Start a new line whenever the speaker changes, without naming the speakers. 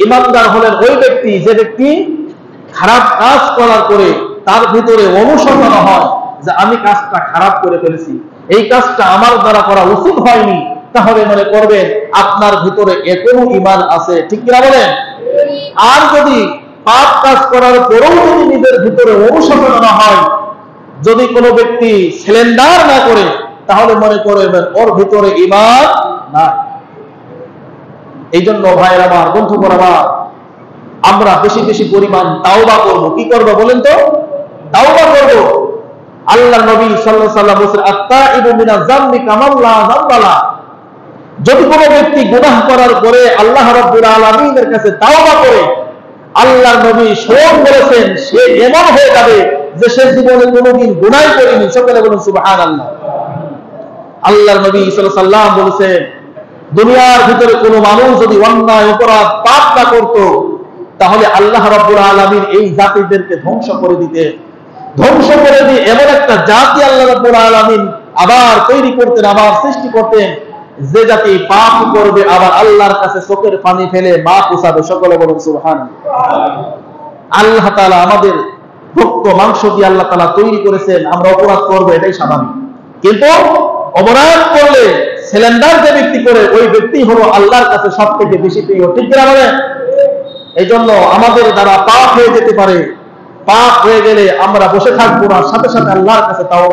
ইমানদার হলেন ওই ব্যক্তি যে ব্যক্তি খারাপ কাজ করার পরে তার ভিতরে অনুশোচনা হয় যে আমি কাজটা খারাপ করে ফেলেছি, এই কাজটা আমার দ্বারা করা উচিত হয়নি, তাহলে মনে করবেন আপনার ভিতরে এখনো ঈমান আছে। ঠিক কিনা বলেন? আর যদি পাপ কাজ করার পরেও যদি নিজের ভিতরে অনুশোচনা হয়, যদি কোনো ব্যক্তি সিলিন্ডার না করে, তাহলে মনে করবেন ওর ভিতরে ঈমান নাই। এই জন্য ভাইয়ের আমার, বন্ধুগণ আমার, আমরা বেশি বেশি পরিমাণ তাওবা করব। কি করব বলেন তো? তাওবা করব। আল্লাহর নবী সাল্লাল্লাহু আলাইহি ওয়াসাল্লাম বলেছেন, আত-তাইবু মিনাজ যামবি কামান লা যামবা লা। যদি কোনো ব্যক্তি গুনাহ করার পরে আল্লাহ রাব্বুল আলামিনের কাছে তাওবা করে, আল্লাহর নবী স্বয়ং বলেছেন সে এমন হয়ে যাবে যে সে জীবনে কোনোদিন গুনাহ করেনি। সকলে বলুন সুবহানাল্লাহ। আল্লাহর নবী সাল্লাল্লাহু আলাইহি ওয়াসাল্লাম বলেছেন, দুনিয়ার ভিতরে কোনো মানুষ যদি অন্যায় অপরাধ পাপ না করত, তাহলে আল্লাহ রাব্বুল আলামিন এই জাতিদেরকে ধ্বংস করে দিতেন। ধ্বংস করে দিয়ে এমন একটা জাতি আল্লাহ রাব্বুল আলামিন আবার তৈরি করতেন, আবার সৃষ্টি করতেন, যে জাতি পাপ করবে আবার আল্লাহর কাছে চোখের পানি ফেলে মাপ চাইবে। সকলে বলুন সুবহানাল্লাহ। আল্লাহ তাআলা আমাদের রক্ত মাংস দিয়ে আল্লাহ তাআলা তৈরি করেছেন, আমরা অপরাধ করবো, এটাই স্বাভাবিক। কিন্তু অপরাধ করলে সিলিন্ডার যে ব্যক্তি করে, ওই ব্যক্তি হলো আল্লাহর কাছে সবথেকে বেশি প্রিয়। ঠিক কিনা বলেন? এই জন্য আমাদের দ্বারা পাপ হয়ে যেতে পারে, পাপ হয়ে গেলে আমরা বসে থাকবো না, সাথে সাথে আল্লাহর কাছে তাওবা